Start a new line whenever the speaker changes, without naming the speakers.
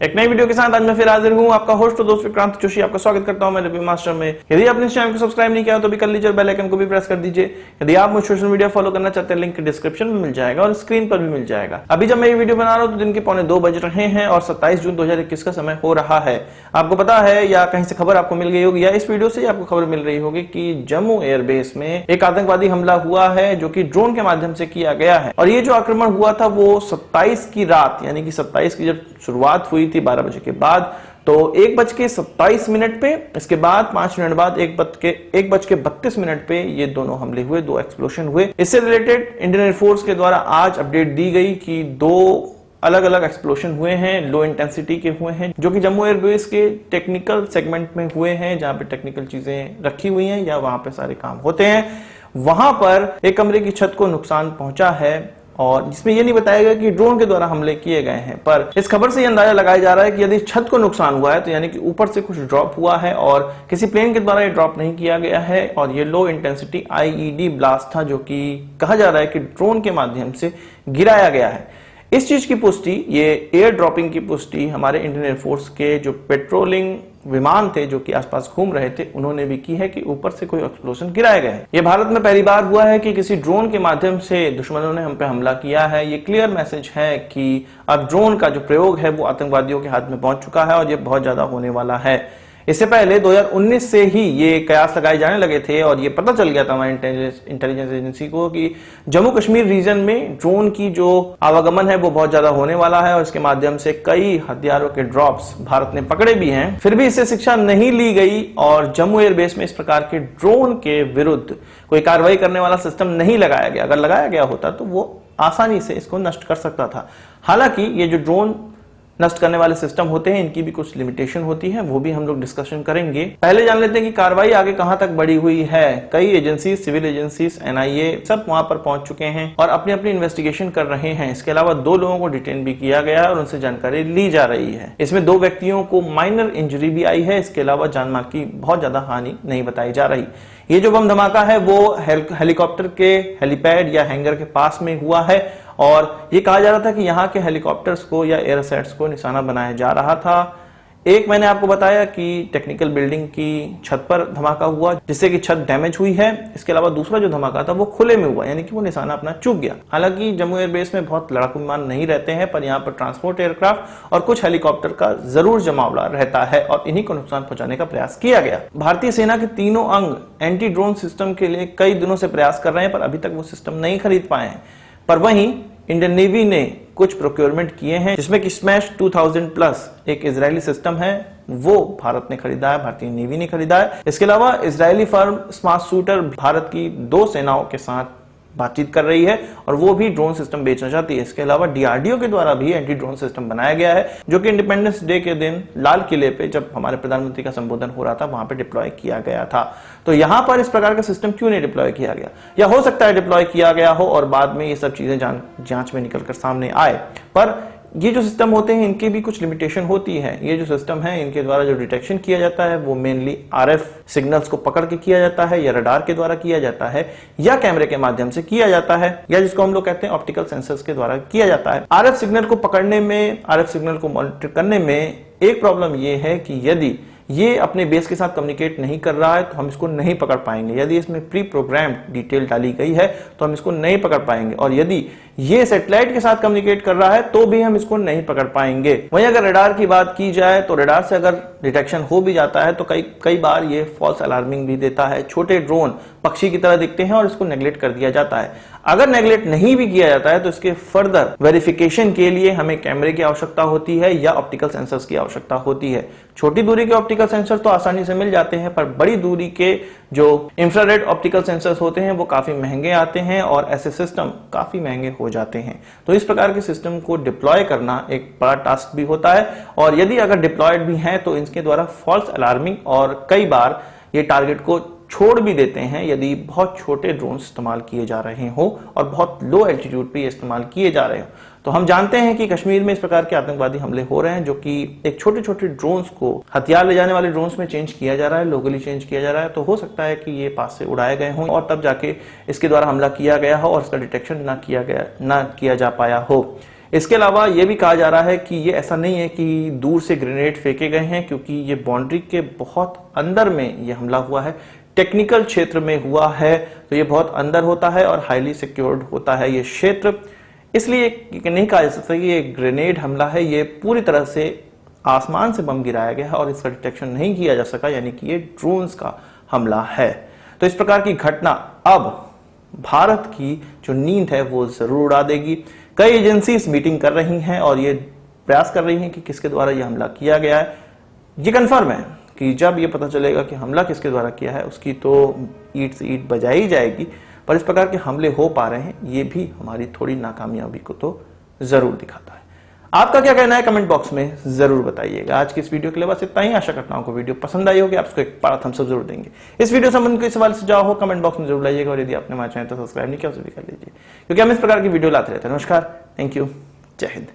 एक नई वीडियो के साथ आज मैं फिर हाजिर हूं। आपका होस्ट और दोस्त विक्रांत जोशी आपका स्वागत करता हूं मेरे रिव्यू मास्टर में। यदि आपने इस चैनल को सब्सक्राइब नहीं किया तो भी कर लीजिए और बेल आइकन को भी प्रेस कर दीजिए। यदि आप मुझे सोशल मीडिया फॉलो करना चाहते हैं लिंक डिस्क्रिप्शन में मिल जाएगा और स्क्रीन पर भी मिल जाएगा। अभी जब मैं ये वीडियो बना रहा हूं तो दिन के 2:45 बज रहे हैं और 27 जून 2021 का समय हो रहा है। आपको पता है या कहीं से खबर आपको मिल गई होगी या इस वीडियो से आपको खबर मिल रही होगी कि जम्मू एयरबेस में एक आतंकवादी हमला हुआ है जो कि ड्रोन के माध्यम से किया गया है। और ये जो आक्रमण हुआ था वो 27 की रात यानी कि 27 की जब शुरुआत हुई थी 12 बजे के बाद, तो 1:27 पे, इसके बाद 5 मिनट बाद 1:32 पे ये दोनों हमले हुए, 2 एक्सप्लोजन हुए। इससे रिलेटेड इंडियन एयरफोर्स के द्वारा आज अपडेट दी गई कि 2 अलग अलग एक्सप्लोजन हुए हैं, लो इंटेंसिटी के हुए हैं, जो कि जम्मू एयरबेस के टेक्निकल सेगमेंट में हुए हैं, जहां पे टेक्निकल चीजें रखी हुई हैं या वहां पे सारे काम होते हैं। वहां पर एक कमरे की छत को नुकसान पहुंचा है और जिसमें यह नहीं बताया गया कि ड्रोन के द्वारा हमले किए गए हैं, पर इस खबर से यह अंदाजा लगाया जा रहा है कि यदि छत को नुकसान हुआ है तो यानी कि ऊपर से कुछ ड्रॉप हुआ है और किसी प्लेन के द्वारा ये ड्रॉप नहीं किया गया है और ये लो इंटेंसिटी आईईडी ब्लास्ट था जो कि कहा जा रहा है कि ड्रोन के माध्यम से गिराया गया है। इस चीज की पुष्टि, ये एयर ड्रॉपिंग की पुष्टि हमारे इंडियन एयरफोर्स के जो पेट्रोलिंग विमान थे जो कि आसपास घूम रहे थे उन्होंने भी की है कि ऊपर से कोई एक्सप्लोजन गिराए गए हैं। ये भारत में पहली बार हुआ है कि किसी ड्रोन के माध्यम से दुश्मनों ने हम पे हमला किया है। ये क्लियर मैसेज है कि अब ड्रोन का जो प्रयोग है वो आतंकवादियों के हाथ में पहुंच चुका है और ये बहुत ज्यादा होने वाला है। इससे पहले 2019 से ही ये कयास लगाए जाने लगे थे और ये पता चल गया था हमारी इंटेलिजेंस एजेंसी को कि जम्मू कश्मीर रीजन में ड्रोन की जो आवागमन है वो बहुत ज्यादा होने वाला है और इसके माध्यम से कई हथियारों के ड्रॉप्स भारत ने पकड़े भी हैं। फिर भी इससे शिक्षा नहीं ली गई और जम्मू एयरबेस में इस प्रकार के ड्रोन के विरुद्ध कोई कार्रवाई करने वाला सिस्टम नहीं लगाया गया। अगर लगाया गया होता तो वो आसानी से इसको नष्ट कर सकता था। हालांकि ये जो ड्रोन नष्ट करने वाले सिस्टम होते हैं इनकी भी कुछ लिमिटेशन होती है, वो भी हम लोग डिस्कशन करेंगे। पहले जान लेते हैं कि कार्रवाई आगे कहां तक बढ़ी हुई है। कई एजेंसीज, सिविल एजेंसीज, एनआईए सब वहां पर पहुंच चुके हैं और अपनी अपनी इन्वेस्टिगेशन कर रहे हैं। इसके अलावा 2 लोगों को डिटेन भी किया गया है और उनसे जानकारी ली जा रही है। इसमें 2 व्यक्तियों को माइनर इंजरी भी आई है। इसके अलावा जानमाल की बहुत ज्यादा हानि नहीं बताई जा रही। ये जो बम धमाका है वो हेलीकॉप्टर के हेलीपैड या हैंगर के पास में हुआ है और ये कहा जा रहा था कि यहाँ के हेलीकॉप्टर्स को या एयर असेट्स को निशाना बनाया जा रहा था। एक मैंने आपको बताया कि टेक्निकल बिल्डिंग की छत पर धमाका हुआ जिससे कि छत डैमेज हुई है। इसके अलावा दूसरा जो धमाका था वो खुले में हुआ यानी कि वो निशाना अपना चूक गया। हालांकि जम्मू एयरबेस में बहुत लड़ाकू विमान नहीं रहते हैं, पर यहाँ पर ट्रांसपोर्ट एयरक्राफ्ट और कुछ हेलीकॉप्टर का जरूर जमावड़ा रहता है और इन्हीं को नुकसान पहुंचाने का प्रयास किया गया। भारतीय सेना के तीनों अंग एंटी ड्रोन सिस्टम के लिए कई दिनों से प्रयास कर रहे हैं, पर अभी तक वो सिस्टम नहीं खरीद पाए हैं। पर वहीं इंडियन नेवी ने कुछ प्रोक्योरमेंट किए हैं जिसमें कि स्मैश 2000 प्लस एक इजरायली सिस्टम है, वो भारत ने खरीदा है, भारतीय नेवी ने खरीदा है। इसके अलावा Israeli firm smart shooter Bharat की 2 सेनाओं के साथ बातचीत कर रही है और वो भी ड्रोन सिस्टम बेचना चाहती है। इसके अलावा डीआरडीओ के द्वारा भी एंटी ड्रोन सिस्टम बनाया गया है जो कि इंडिपेंडेंस डे के दिन लाल किले पे जब हमारे प्रधानमंत्री का संबोधन हो रहा था वहां पे डिप्लॉय किया गया था। तो यहां पर इस प्रकार का सिस्टम क्यों नहीं डिप्लॉय किया गया, या हो सकता है डिप्लॉय किया गया हो और बाद में ये सब चीजें जांच में निकलकर सामने आए। पर ये जो सिस्टम होते हैं इनकी भी कुछ लिमिटेशन होती है। ये जो सिस्टम है इनके द्वारा जो डिटेक्शन किया जाता है वो मेनली आरएफ सिग्नल्स को पकड़ के किया जाता है या रडार के द्वारा किया जाता है या कैमरे के माध्यम से किया जाता है या जिसको हम लोग कहते हैं ऑप्टिकल सेंसर्स के द्वारा किया जाता है। आरएफ सिग्नल को पकड़ने में, आरएफ सिग्नल को मॉनिटर करने में एक प्रॉब्लम ये है कि यदि ये अपने बेस के साथ कम्युनिकेट नहीं कर रहा है तो हम इसको नहीं पकड़ पाएंगे। यदि इसमें प्री प्रोग्राम्ड डिटेल डाली गई है तो हम इसको नहीं पकड़ पाएंगे और यदि ये सैटेलाइट के साथ कम्युनिकेट कर रहा है तो भी हम इसको नहीं पकड़ पाएंगे। वहीं अगर रडार की बात की जाए तो रडार से अगर डिटेक्शन हो भी जाता है तो कई बार ये फॉल्स अलार्मिंग भी देता है। छोटे ड्रोन पक्षी की तरह दिखते हैं और इसको नेग्लेक्ट कर दिया जाता है। अगर नेग्लेक्ट नहीं भी किया जाता है तो इसके फर्दर वेरिफिकेशन के लिए हमें कैमरे की आवश्यकता होती है या ऑप्टिकल सेंसर्स की आवश्यकता होती है। छोटी दूरी के ऑप्टिकल सेंसर तो आसानी से मिल जाते हैं, पर बड़ी दूरी के जो इंफ्रारेड ऑप्टिकल सेंसर्स होते हैं वो काफी महंगे आते हैं और ऐसे सिस्टम काफी महंगे हो जाते हैं। तो इस प्रकार के सिस्टम को डिप्लॉय करना एक बड़ा टास्क भी होता है और यदि अगर डिप्लॉयड भी हैं तो इनके द्वारा फॉल्स अलार्मिंग और कई बार ये टारगेट को छोड़ भी देते हैं यदि बहुत छोटे ड्रोन इस्तेमाल किए जा रहे हो और बहुत लो एल्टीट्यूड पे इस्तेमाल किए जा रहे हो। तो हम जानते हैं कि कश्मीर में इस प्रकार के आतंकवादी हमले हो रहे हैं जो कि एक छोटे छोटे ड्रोन्स को हथियार ले जाने वाले ड्रोन्स में चेंज किया जा रहा है, लोकली चेंज किया जा रहा है। तो हो सकता है कि ये पास से उड़ाए गए हों और तब जाके इसके द्वारा हमला किया गया हो और इसका डिटेक्शन ना किया जा पाया हो। इसके अलावा यह भी कहा जा रहा है कि ये ऐसा नहीं है कि दूर से ग्रेनेड फेंके गए हैं, क्योंकि ये बाउंड्री के बहुत अंदर में ये हमला हुआ है, टेक्निकल क्षेत्र में हुआ है, तो ये बहुत अंदर होता है और हाईली सिक्योर्ड होता है ये क्षेत्र। इसलिए नहीं कहा जा सकता कि ये ग्रेनेड हमला है, ये पूरी तरह से आसमान से बम गिराया गया है और इसका डिटेक्शन नहीं किया जा सका, यानी कि ये ड्रोन्स का हमला है। तो इस प्रकार की घटना अब भारत की जो नींद है वो जरूर उड़ा देगी। कई एजेंसी मीटिंग कर रही हैं और ये प्रयास कर रही हैं कि किसके द्वारा ये हमला किया गया है। ये कंफर्म है कि जब ये पता चलेगा कि हमला किसके द्वारा किया है, उसकी तो ईंट से ईंट बजाई जाएगी। पर इस प्रकार के हमले हो पा रहे हैं, ये भी हमारी थोड़ी नाकामयाबी को तो जरूर दिखाता है। आपका क्या कहना है कमेंट बॉक्स में जरूर बताइएगा। आज की इस वीडियो के लिए बस इतना ही। आशा करता हूं आपको वीडियो पसंद आई होगी, आप उसको एक बड़ा थम्स अप जरूर देंगे। इस वीडियो संबंधित कोई सवाल सुझाव हो कमेंट बॉक्स में जरूर लाइएगा, और यदि आपने हमारे चैनल को सब्सक्राइब नहीं किया उसे भी कर लीजिए, क्योंकि हम इस प्रकार की वीडियो लाते रहते हैं। नमस्कार, थैंक यू, जय हिंद।